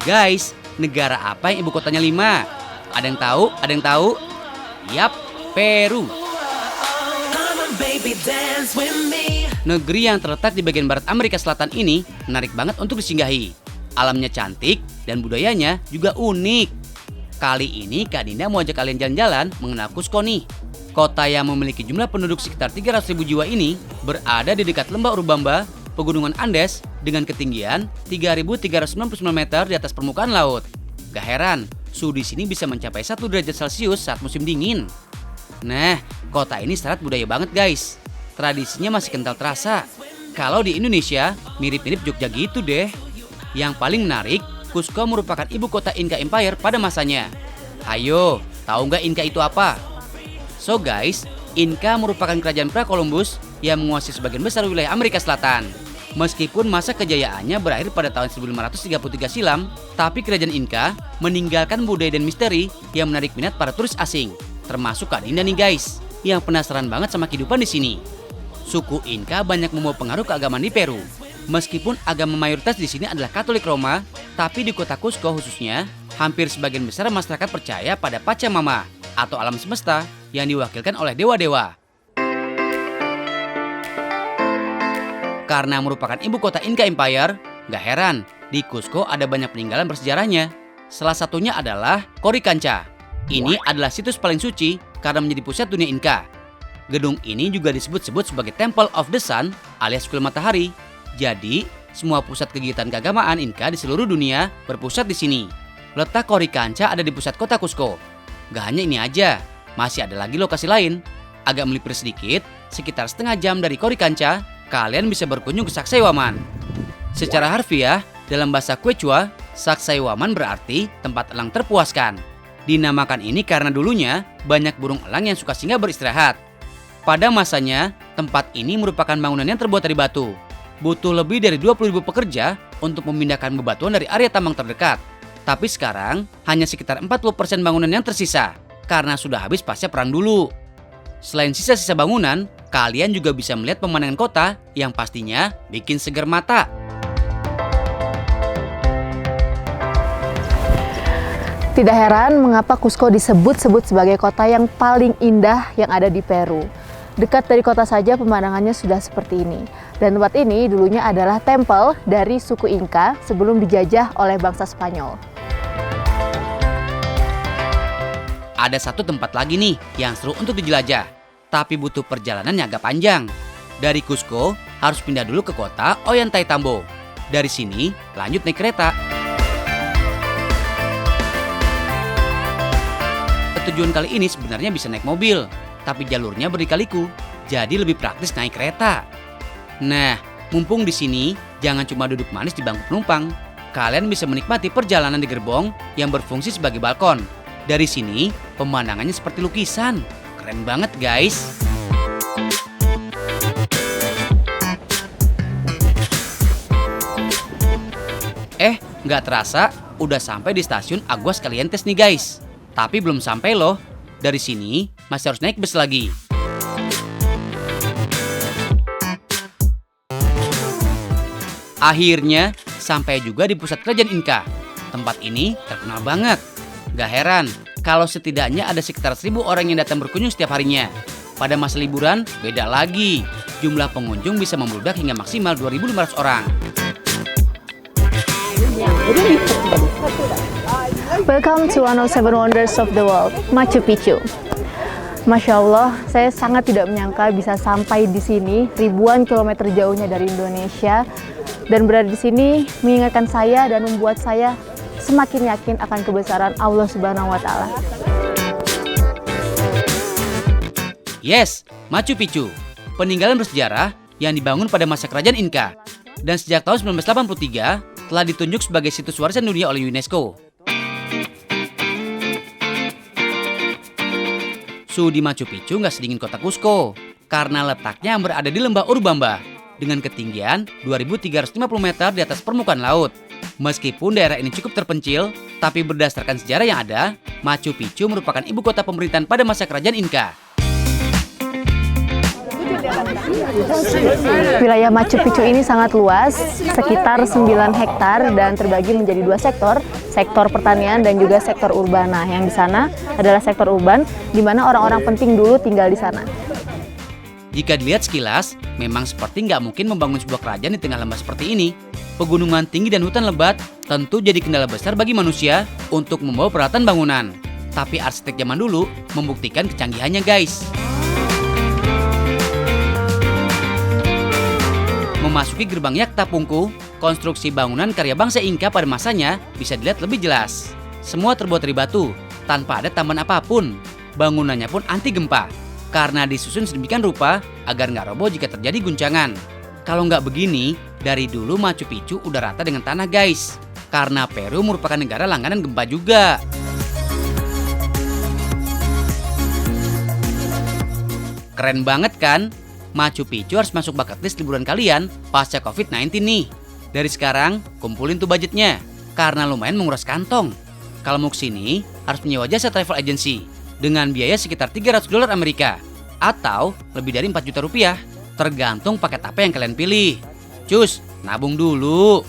Guys, negara apa yang ibu kotanya 5? Ada yang tahu? Ada yang tahu? Yap, Peru. Negeri yang terletak di bagian barat Amerika Selatan ini menarik banget untuk disinggahi. Alamnya cantik dan budayanya juga unik. Kali ini Kak Dinda mau ajak kalian jalan-jalan mengenal Cusco nih. Kota yang memiliki jumlah penduduk sekitar 300.000 jiwa ini berada di dekat lembah Urubamba, pegunungan Andes dengan ketinggian 3.399 meter di atas permukaan laut. Gak heran, suhu di sini bisa mencapai 1 derajat Celcius saat musim dingin. Nah, kota ini syarat budaya banget guys. Tradisinya masih kental terasa. Kalau di Indonesia, mirip-mirip Jogja gitu deh. Yang paling menarik, Cusco merupakan ibu kota Inca Empire pada masanya. Ayo, tahu nggak Inca itu apa? So guys, Inca merupakan kerajaan pra-Columbus yang menguasai sebagian besar wilayah Amerika Selatan. Meskipun masa kejayaannya berakhir pada tahun 1533 silam, tapi kerajaan Inca meninggalkan budaya dan misteri yang menarik minat para turis asing, termasuk Kak Dinda nih guys, yang penasaran banget sama kehidupan di sini. Suku Inca banyak membawa pengaruh keagamaan di Peru. Meskipun agama mayoritas di sini adalah Katolik Roma, tapi di kota Cusco khususnya, hampir sebagian besar masyarakat percaya pada Pachamama atau alam semesta yang diwakilkan oleh dewa-dewa. Karena merupakan ibu kota Inca Empire, gak heran di Cusco ada banyak peninggalan bersejarahnya. Salah satunya adalah Coricancha. Ini adalah situs paling suci karena menjadi pusat dunia Inca. Gedung ini juga disebut-sebut sebagai Temple of the Sun alias kuil matahari. Jadi, semua pusat kegiatan keagamaan Inca di seluruh dunia berpusat di sini. Letak Coricancha ada di pusat kota Cusco. Gak hanya ini aja, masih ada lagi lokasi lain. Agak melipir sedikit, sekitar setengah jam dari Coricancha, kalian bisa berkunjung ke Sacsayhuaman. Secara harfiah, dalam bahasa Quechua, Sacsayhuaman berarti tempat elang terpuaskan. Dinamakan ini karena dulunya banyak burung elang yang suka singgah beristirahat. Pada masanya, tempat ini merupakan bangunan yang terbuat dari batu. Butuh lebih dari 20.000 pekerja untuk memindahkan bebatuan dari area tambang terdekat. Tapi sekarang, hanya sekitar 40% bangunan yang tersisa, karena sudah habis pasca perang dulu. Selain sisa-sisa bangunan, kalian juga bisa melihat pemandangan kota yang pastinya bikin seger mata. Tidak heran mengapa Cusco disebut-sebut sebagai kota yang paling indah yang ada di Peru. Dekat dari kota saja pemandangannya sudah seperti ini. Dan tempat ini dulunya adalah tempel dari suku Inca sebelum dijajah oleh bangsa Spanyol. Ada satu tempat lagi nih yang seru untuk dijelajah, tapi butuh perjalanan yang agak panjang. Dari Cusco harus pindah dulu ke kota Ollantaytambo. Dari sini lanjut naik kereta. Tujuan kali ini sebenarnya bisa naik mobil, tapi jalurnya berliku-liku, jadi lebih praktis naik kereta. Nah, mumpung di sini jangan cuma duduk manis di bangku penumpang. Kalian bisa menikmati perjalanan di gerbong yang berfungsi sebagai balkon. Dari sini, pemandangannya seperti lukisan. Keren banget, guys. Nggak terasa, udah sampai di stasiun Aguascalientes nih, guys. Tapi belum sampai loh. Dari sini, masih harus naik bus lagi. Akhirnya, sampai juga di pusat kerajaan Inca. Tempat ini terkenal banget. Gak heran kalau setidaknya ada sekitar 1.000 orang yang datang berkunjung setiap harinya. Pada masa liburan, beda lagi. Jumlah pengunjung bisa membludak hingga maksimal 2.500 orang. Welcome to one of seven wonders of the world, Machu Picchu. Masya Allah, saya sangat tidak menyangka bisa sampai di sini ribuan kilometer jauhnya dari Indonesia. Dan berada di sini mengingatkan saya dan membuat saya semakin yakin akan kebesaran Allah Subhanahu wa Ta'ala. Yes, Machu Picchu, peninggalan bersejarah yang dibangun pada masa kerajaan Inca. Dan sejak tahun 1983 telah ditunjuk sebagai situs warisan dunia oleh UNESCO. Suhu di Machu Picchu nggak sedingin kota Cusco, karena letaknya yang berada di lembah Urubamba dengan ketinggian 2.350 meter di atas permukaan laut. Meskipun daerah ini cukup terpencil, tapi berdasarkan sejarah yang ada, Machu Picchu merupakan ibu kota pemerintahan pada masa kerajaan Inca. Wilayah Machu Picchu ini sangat luas, sekitar 9 hektar dan terbagi menjadi 2 sektor, sektor pertanian dan juga sektor urban. Nah, yang di sana adalah sektor urban, di mana orang-orang penting dulu tinggal di sana. Jika dilihat sekilas, memang seperti nggak mungkin membangun sebuah kerajaan di tengah lembah seperti ini. Pegunungan tinggi dan hutan lebat tentu jadi kendala besar bagi manusia untuk membawa peralatan bangunan. Tapi arsitek zaman dulu membuktikan kecanggihannya, guys. Memasuki gerbang Yaktapungku, konstruksi bangunan karya bangsa Inka pada masanya bisa dilihat lebih jelas. Semua terbuat dari batu, tanpa ada tambahan apapun. Bangunannya pun anti gempa, karena disusun sedemikian rupa agar nggak roboh jika terjadi guncangan. Kalau nggak begini, dari dulu Machu Picchu udah rata dengan tanah, guys. Karena Peru merupakan negara langganan gempa juga. Keren banget kan? Machu Picchu harus masuk bucket list liburan kalian pasca COVID-19 nih. Dari sekarang, kumpulin tuh budgetnya, karena lumayan menguras kantong. Kalau mau kesini, harus menyewa jasa travel agency dengan biaya sekitar $300 Amerika atau lebih dari 4 juta rupiah, tergantung paket apa yang kalian pilih. Cus, nabung dulu.